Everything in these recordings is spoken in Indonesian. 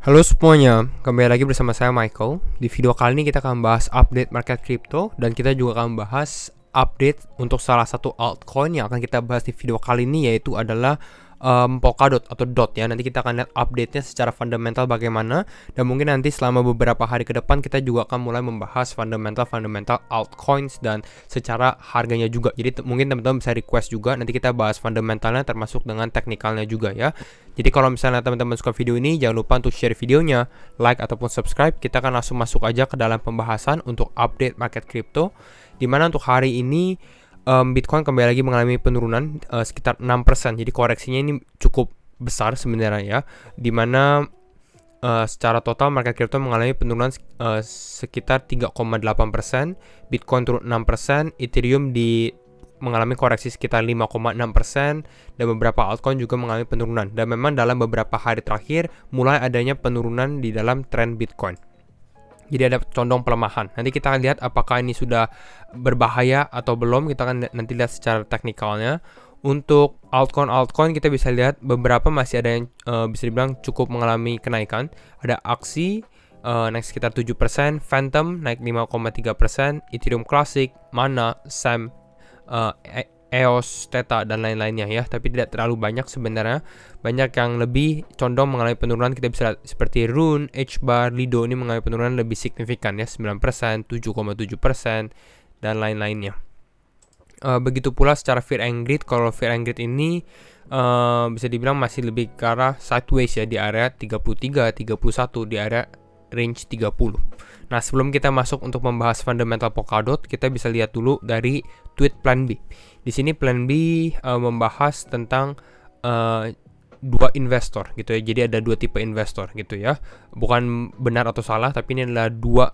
Halo semuanya, kembali lagi bersama saya Michael. Di video kali ini kita akan bahas update market crypto dan kita juga akan bahas update untuk salah satu altcoin yang akan kita bahas di video kali ini, yaitu adalah Polkadot atau DOT ya. Nanti kita akan lihat update-nya secara fundamental bagaimana, dan mungkin nanti selama beberapa hari ke depan kita juga akan mulai membahas fundamental altcoins dan secara harganya juga. Jadi mungkin teman-teman bisa request juga, nanti kita bahas fundamentalnya termasuk dengan teknikalnya juga ya. Jadi kalau misalnya teman-teman suka video ini, jangan lupa untuk share videonya, like ataupun subscribe. Kita akan langsung masuk aja ke dalam pembahasan untuk update market crypto, dimana untuk hari ini Bitcoin kembali lagi mengalami penurunan sekitar 6%. Jadi koreksinya ini cukup besar sebenarnya ya, dimana secara total market crypto mengalami penurunan sekitar 3,8%, Bitcoin turun 6%, Ethereum mengalami koreksi sekitar 5,6%, dan beberapa altcoin juga mengalami penurunan. Dan memang dalam beberapa hari terakhir mulai adanya penurunan di dalam tren Bitcoin. Jadi ada condong pelemahan. Nanti kita akan lihat apakah ini sudah berbahaya atau belum. Kita akan nanti lihat secara teknikalnya. Untuk altcoin kita bisa lihat beberapa masih ada yang bisa dibilang cukup mengalami kenaikan. Ada Axie naik sekitar 7%, Phantom naik 5,3%, Ethereum Classic, Mana, Sam, EOS, Theta, dan lain-lainnya ya. Tapi tidak terlalu banyak sebenarnya. Banyak yang lebih condong mengalami penurunan. Kita bisa lihat seperti Rune, HBAR, Lido ini mengalami penurunan lebih signifikan ya, 9%, 7,7%, dan lain-lainnya. Begitu pula secara Fear and Greed. Kalau Fear and Greed ini bisa dibilang masih lebih ke arah sideways ya, di area 33, 31, di area range 30. Nah, sebelum kita masuk untuk membahas fundamental Polkadot, kita bisa lihat dulu dari tweet Plan B. Di sini Plan B membahas tentang dua investor gitu ya. Jadi ada dua tipe investor gitu ya. Bukan benar atau salah, tapi ini adalah dua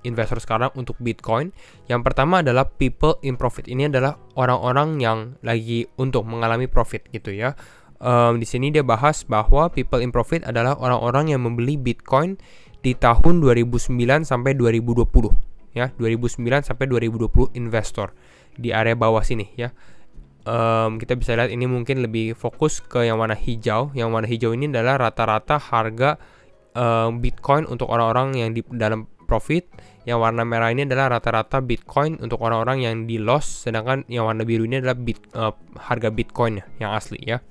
investor sekarang untuk Bitcoin. Yang pertama adalah people in profit. Ini adalah orang-orang yang lagi untung, mengalami profit gitu ya. Di sini dia bahas bahwa people in profit adalah orang-orang yang membeli Bitcoin di tahun 2009 sampai 2020 ya, 2009 sampai 2020 investor di area bawah sini ya. Kita bisa lihat ini mungkin lebih fokus ke yang warna hijau. Yang warna hijau ini adalah rata-rata harga Bitcoin untuk orang-orang yang di dalam profit. Yang warna merah ini adalah rata-rata Bitcoin untuk orang-orang yang di loss, sedangkan yang warna biru ini adalah harga Bitcoin yang asli ya.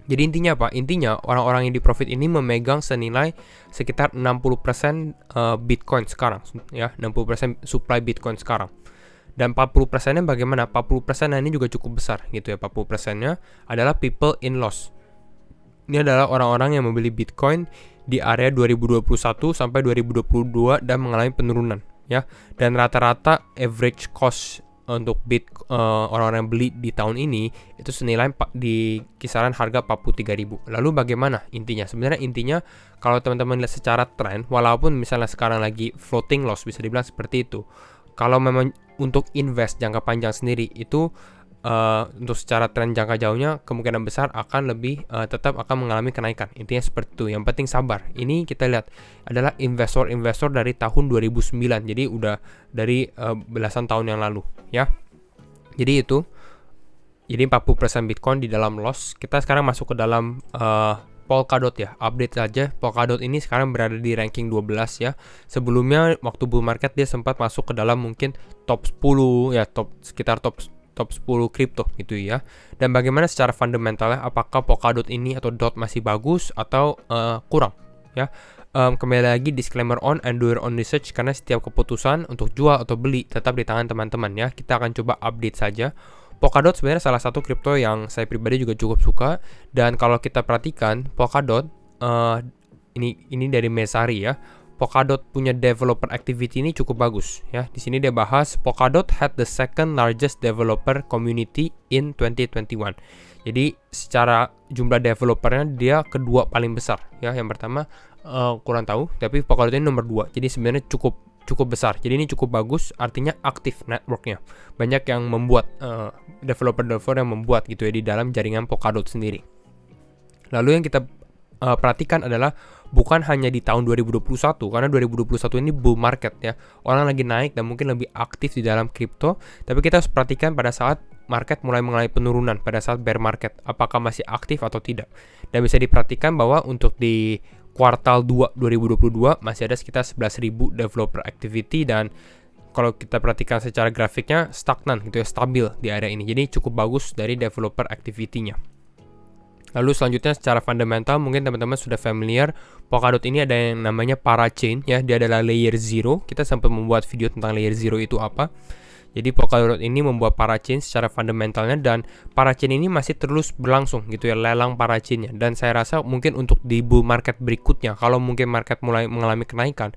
Jadi intinya apa? Intinya orang-orang yang di profit ini memegang senilai sekitar 60% Bitcoin sekarang ya, 60% supply Bitcoin sekarang. Dan 40%-nya bagaimana? 40% ini juga cukup besar gitu ya. 40%-nya adalah people in loss. Ini adalah orang-orang yang membeli Bitcoin di area 2021 sampai 2022 dan mengalami penurunan ya. Dan rata-rata average cost untuk orang-orang yang beli di tahun ini itu senilai di kisaran harga 43.000. Lalu bagaimana intinya? Sebenarnya intinya kalau teman-teman lihat secara tren, walaupun misalnya sekarang lagi floating loss, bisa dibilang seperti itu. Kalau memang untuk invest jangka panjang sendiri itu untuk secara tren jangka jauhnya kemungkinan besar akan lebih tetap akan mengalami kenaikan. Intinya seperti itu. Yang penting sabar. Ini kita lihat adalah investor dari tahun 2009. Jadi udah dari belasan tahun yang lalu ya. Jadi itu. Jadi 40% Bitcoin di dalam loss. Kita sekarang masuk ke dalam Polkadot ya. Update saja. Polkadot ini sekarang berada di ranking 12 ya. Sebelumnya waktu bull market dia sempat masuk ke dalam mungkin top 10 ya, sekitar top 10 kripto gitu ya. Dan bagaimana secara fundamentalnya, apakah Polkadot ini atau DOT masih bagus atau kurang ya. Kembali lagi disclaimer on and do your own research, karena setiap keputusan untuk jual atau beli tetap di tangan teman-teman ya. Kita akan coba update saja. Polkadot sebenarnya salah satu kripto yang saya pribadi juga cukup suka, dan kalau kita perhatikan Polkadot ini dari Messari ya. Polkadot punya developer activity ini cukup bagus ya. Di sini dia bahas Polkadot had the second largest developer community in 2021. Jadi secara jumlah developernya dia kedua paling besar ya. Yang pertama kurang tahu, tapi Polkadot ini nomor 2. Jadi sebenarnya cukup besar. Jadi ini cukup bagus, artinya aktif networknya. Banyak yang membuat developer yang membuat gitu ya di dalam jaringan Polkadot sendiri. Lalu yang kita perhatikan adalah bukan hanya di tahun 2021, karena 2021 ini bull market ya. Orang lagi naik dan mungkin lebih aktif di dalam kripto, tapi kita harus perhatikan pada saat market mulai mengalami penurunan, pada saat bear market, apakah masih aktif atau tidak. Dan bisa diperhatikan bahwa untuk di kuartal 2 2022 masih ada sekitar 11.000 developer activity, dan kalau kita perhatikan secara grafiknya stagnan gitu ya, stabil di area ini. Jadi cukup bagus dari developer activity-nya. Lalu selanjutnya secara fundamental mungkin teman-teman sudah familiar, Polkadot ini ada yang namanya parachain ya, dia adalah layer 0. Kita sempat membuat video tentang layer 0 itu apa. Jadi Polkadot ini membuat parachain secara fundamentalnya, dan parachain ini masih terus berlangsung gitu ya, lelang parachainnya. Dan saya rasa mungkin untuk di bull market berikutnya, kalau mungkin market mulai mengalami kenaikan,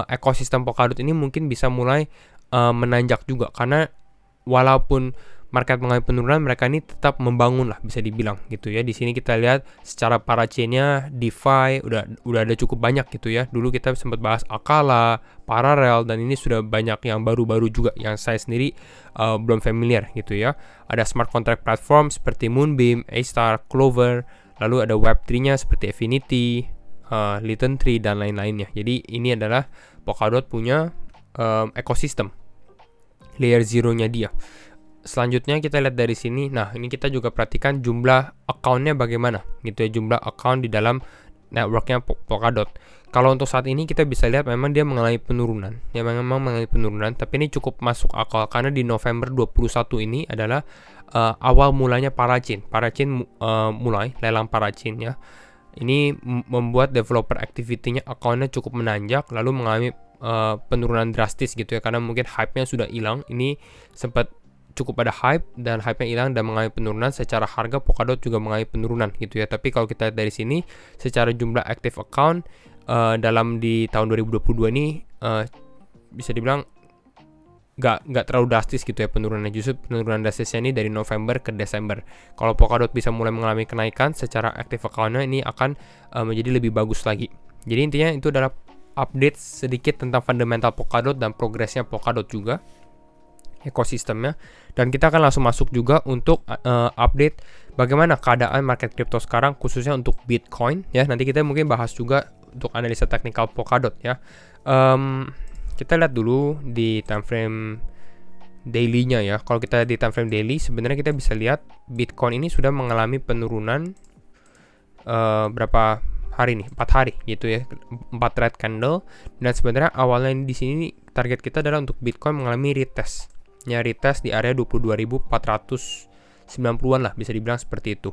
ekosistem Polkadot ini mungkin bisa mulai menanjak juga, karena walaupun market mengalami penurunan, mereka ini tetap membangun lah bisa dibilang gitu ya. Di sini kita lihat secara parachainnya DeFi udah ada cukup banyak gitu ya. Dulu kita sempat bahas Akala, Parallel, dan ini sudah banyak yang baru-baru juga yang saya sendiri belum familiar gitu ya. Ada smart contract platform seperti Moonbeam, A-Star, Clover, lalu ada Web3-nya seperti Affinity, Litten Tree, dan lain-lainnya. Jadi ini adalah Polkadot punya ekosistem layer 0-nya dia. Selanjutnya kita lihat dari sini. Nah, ini kita juga perhatikan jumlah account-nya bagaimana gitu ya, jumlah account di dalam networknya Polkadot. Kalau untuk saat ini kita bisa lihat memang dia mengalami penurunan. Ya memang mengalami penurunan, tapi ini cukup masuk akal karena di November 21 ini adalah awal mulanya parachain. Parachain mulai lelang parachain ya. Ini membuat developer activity-nya account-nya cukup menanjak, lalu mengalami penurunan drastis gitu ya, karena mungkin hype-nya sudah hilang. Ini sempat cukup ada hype dan hype-nya hilang dan mengalami penurunan. Secara harga Polkadot juga mengalami penurunan gitu ya. Tapi kalau kita lihat dari sini secara jumlah active account dalam di tahun 2022 ini bisa dibilang nggak terlalu drastis gitu ya penurunannya. Justru penurunan drastisnya ini dari November ke Desember. Kalau Polkadot bisa mulai mengalami kenaikan secara active account-nya, ini akan menjadi lebih bagus lagi. Jadi intinya itu adalah update sedikit tentang fundamental Polkadot dan progresnya Polkadot juga, ekosistemnya. Dan kita akan langsung masuk juga untuk update bagaimana keadaan market crypto sekarang, khususnya untuk Bitcoin ya. Nanti kita mungkin bahas juga untuk analisa teknikal Polkadot ya. Kita lihat dulu di time frame daily-nya ya. Kalau kita di time frame daily, sebenarnya kita bisa lihat Bitcoin ini sudah mengalami penurunan berapa hari nih? 4 hari gitu ya. 4 red candle, dan sebenarnya awalnya di sini target kita adalah untuk Bitcoin mengalami retest. Ya, retest di area 22.490-an lah, bisa dibilang seperti itu.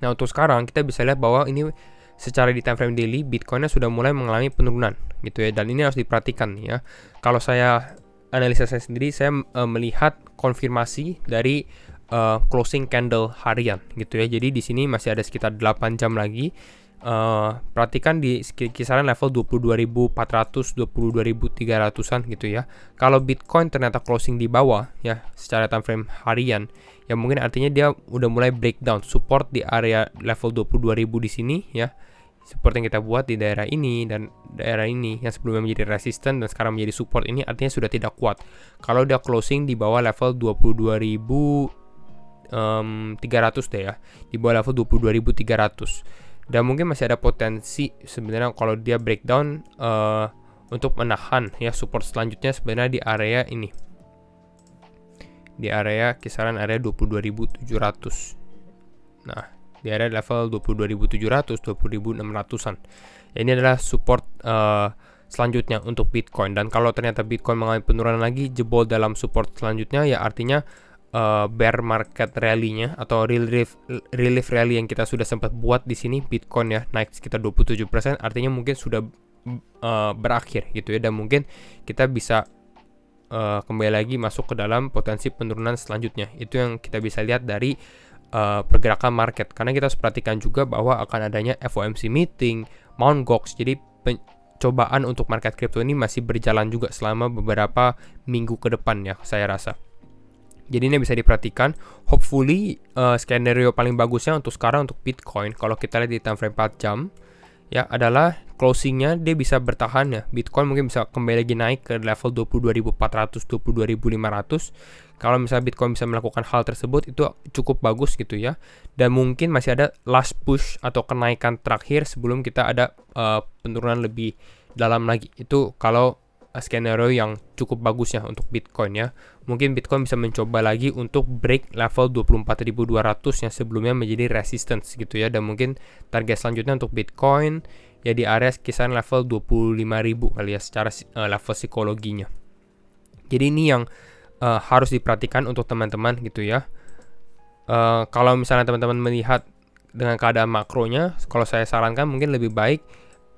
Nah, untuk sekarang kita bisa lihat bahwa ini secara di time frame daily Bitcoinnya sudah mulai mengalami penurunan gitu ya, dan ini harus diperhatikan ya. Kalau saya analisa saya sendiri, saya melihat konfirmasi dari closing candle harian gitu ya. Jadi di sini masih ada sekitar 8 jam lagi. Perhatikan di kisaran level 22.400, 22.300-an gitu ya. Kalau Bitcoin ternyata closing di bawah ya secara time frame harian, ya mungkin artinya dia udah mulai breakdown support di area level 22.000 di sini ya. Seperti yang kita buat di daerah ini dan daerah ini yang sebelumnya menjadi resisten dan sekarang menjadi support, ini artinya sudah tidak kuat. Kalau dia closing di bawah level 22.300 deh ya, di bawah level 22.300. Dan mungkin masih ada potensi sebenarnya kalau dia breakdown untuk menahan ya support selanjutnya sebenarnya di area ini, di area kisaran area 22.700. Nah, di area level 22.700, 20.600-an. Ya, ini adalah support selanjutnya untuk Bitcoin. Dan kalau ternyata Bitcoin mengalami penurunan lagi, jebol dalam support selanjutnya, ya artinya bear market rally-nya atau relief rally yang kita sudah sempat buat di sini, Bitcoin ya naik sekitar 27%, artinya mungkin sudah berakhir gitu ya, dan mungkin kita bisa kembali lagi masuk ke dalam potensi penurunan selanjutnya. Itu yang kita bisa lihat dari pergerakan market, karena kita harus perhatikan juga bahwa akan adanya FOMC meeting, Mt. Gox. Jadi cobaan untuk market crypto ini masih berjalan juga selama beberapa minggu ke depan ya, saya rasa. Jadi ini bisa diperhatikan. Hopefully skenario paling bagusnya untuk sekarang untuk Bitcoin, kalau kita lihat di time frame 4 jam ya, adalah closingnya dia bisa bertahan ya. Bitcoin mungkin bisa kembali lagi naik ke level 22.400, 22.500. Kalau misalnya Bitcoin bisa melakukan hal tersebut, itu cukup bagus gitu ya. Dan mungkin masih ada last push atau kenaikan terakhir sebelum kita ada penurunan lebih dalam lagi. Itu kalau skenario yang cukup bagus ya untuk Bitcoin ya. Mungkin Bitcoin bisa mencoba lagi untuk break level 24.200 yang sebelumnya menjadi resistance gitu ya. Dan mungkin target selanjutnya untuk Bitcoin ya di area kisaran level 25.000 kali ya secara level psikologinya. Jadi ini yang harus diperhatikan untuk teman-teman gitu ya. Kalau misalnya teman-teman melihat dengan keadaan makronya, kalau saya sarankan mungkin lebih baik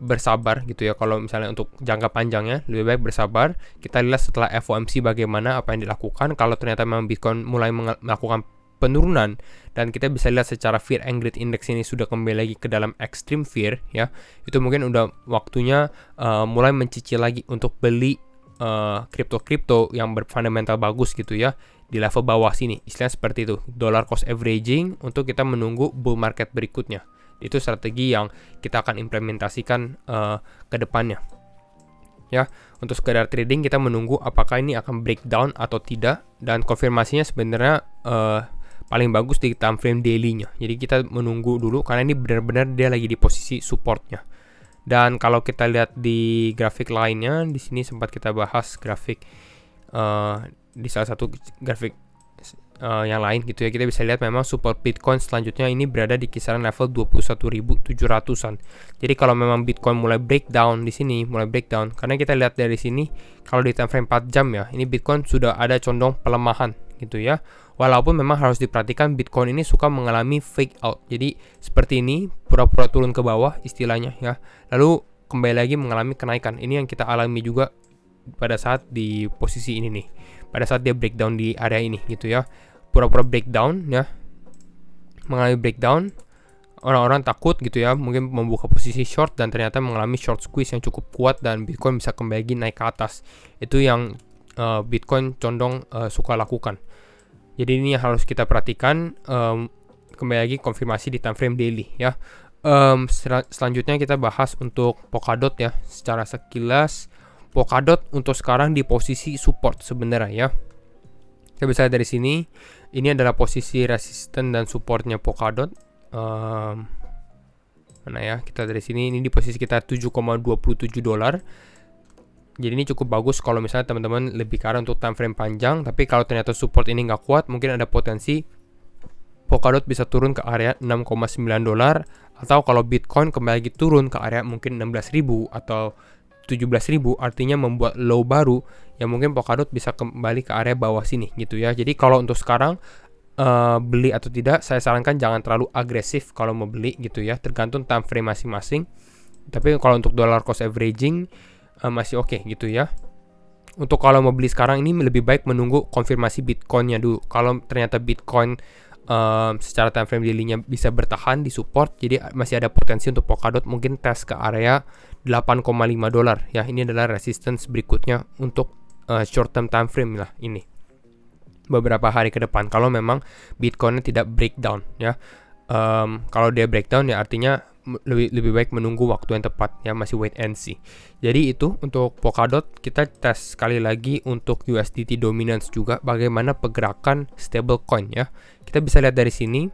bersabar gitu ya. Kalau misalnya untuk jangka panjangnya lebih baik bersabar. Kita lihat setelah FOMC bagaimana apa yang dilakukan. Kalau ternyata memang Bitcoin mulai melakukan penurunan dan kita bisa lihat secara fear and greed index ini sudah kembali lagi ke dalam extreme fear ya, itu mungkin udah waktunya mulai mencicil lagi untuk beli kripto yang berfundamental bagus gitu ya di level bawah sini. Istilahnya seperti itu, dollar cost averaging untuk kita menunggu bull market berikutnya. Itu strategi yang kita akan implementasikan ke depannya. Ya, untuk sekedar trading kita menunggu apakah ini akan breakdown atau tidak, dan konfirmasinya sebenarnya paling bagus di time frame daily-nya. Jadi kita menunggu dulu karena ini benar-benar dia lagi di posisi supportnya. Dan kalau kita lihat di grafik lainnya, di sini sempat kita bahas grafik di salah satu grafik yang lain gitu ya, kita bisa lihat memang support Bitcoin selanjutnya ini berada di kisaran level 21.700-an. Jadi kalau memang Bitcoin mulai breakdown di sini, karena kita lihat dari sini kalau di time frame 4 jam ya, ini Bitcoin sudah ada condong pelemahan gitu ya. Walaupun memang harus diperhatikan Bitcoin ini suka mengalami fake out. Jadi seperti ini, pura-pura turun ke bawah istilahnya ya. Lalu kembali lagi mengalami kenaikan. Ini yang kita alami juga pada saat di posisi ini nih. Pada saat dia breakdown di area ini gitu ya. Pura-pura breakdown ya. Mengalami breakdown, orang-orang takut gitu ya, mungkin membuka posisi short dan ternyata mengalami short squeeze yang cukup kuat dan Bitcoin bisa kembali lagi naik ke atas. Itu yang Bitcoin condong suka lakukan. Jadi ini harus kita perhatikan. Kembali lagi konfirmasi di time frame daily ya. Selanjutnya kita bahas untuk Polkadot ya. Secara sekilas Polkadot untuk sekarang di posisi support sebenarnya ya. Kita bisa lihat dari sini, ini adalah posisi resisten dan supportnya Polkadot. Mana ya? Kita dari sini, ini di posisi kita 7,27 dolar. Jadi ini cukup bagus kalau misalnya teman-teman lebih ke arah untuk time frame panjang. Tapi kalau ternyata support ini nggak kuat, mungkin ada potensi Polkadot bisa turun ke area 6,9 dolar. Atau kalau Bitcoin kembali lagi turun ke area mungkin 16.000 atau 17.000, artinya membuat low baru yang mungkin Polkadot bisa kembali ke area bawah sini gitu ya. Jadi kalau untuk sekarang beli atau tidak, saya sarankan jangan terlalu agresif kalau mau beli gitu ya, tergantung time frame masing-masing. Tapi kalau untuk dollar cost averaging masih oke gitu ya. Untuk kalau mau beli sekarang ini lebih baik menunggu konfirmasi Bitcoin-nya dulu. Kalau ternyata Bitcoin secara time frame daily-nya bisa bertahan di support, jadi masih ada potensi untuk Polkadot mungkin tes ke area 8,5 dolar ya. Ini adalah resistance berikutnya untuk short term time frame lah ini, beberapa hari ke depan kalau memang Bitcoin-nya tidak breakdown ya. Kalau dia breakdown ya artinya lebih baik menunggu waktu yang tepat ya, masih wait and see. Jadi itu untuk Polkadot. Kita tes sekali lagi untuk USDT dominance juga, bagaimana pergerakan stablecoin ya. Kita bisa lihat dari sini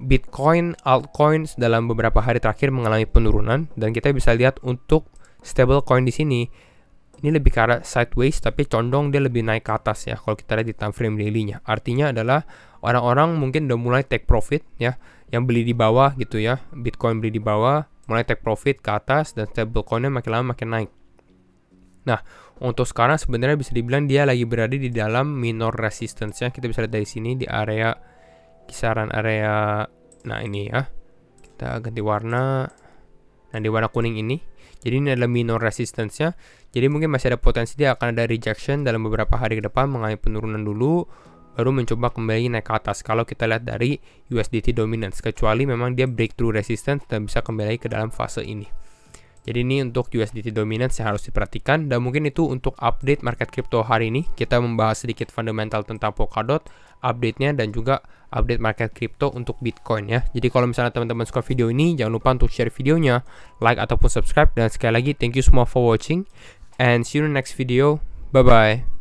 Bitcoin, altcoins dalam beberapa hari terakhir mengalami penurunan, dan kita bisa lihat untuk stablecoin di sini ini lebih ke arah sideways tapi condong dia lebih naik ke atas ya kalau kita lihat di time frame daily-nya. Artinya adalah orang-orang mungkin udah mulai take profit ya, yang beli di bawah gitu ya, Bitcoin beli di bawah, mulai take profit ke atas dan stablecoin-nya makin lama makin naik. Nah, untuk sekarang sebenarnya bisa dibilang dia lagi berada di dalam minor resistance ya. Kita bisa lihat dari sini di area kisaran area, nah ini ya, kita ganti warna. Nah di warna kuning ini, jadi ini adalah minor resistance-nya. Jadi mungkin masih ada potensi dia akan ada rejection dalam beberapa hari ke depan, mengalami penurunan dulu, baru mencoba kembali naik ke atas kalau kita lihat dari USDT dominance, kecuali memang dia breakthrough resistance dan bisa kembali ke dalam fase ini. Jadi ini untuk USDT dominance yang harus diperhatikan. Dan mungkin itu untuk update market crypto hari ini. Kita membahas sedikit fundamental tentang Polkadot, update-nya, dan juga update market crypto untuk Bitcoin ya. Jadi kalau misalnya teman-teman suka video ini, jangan lupa untuk share videonya, like ataupun subscribe. Dan sekali lagi, thank you semua for watching, and see you in the next video. Bye-bye.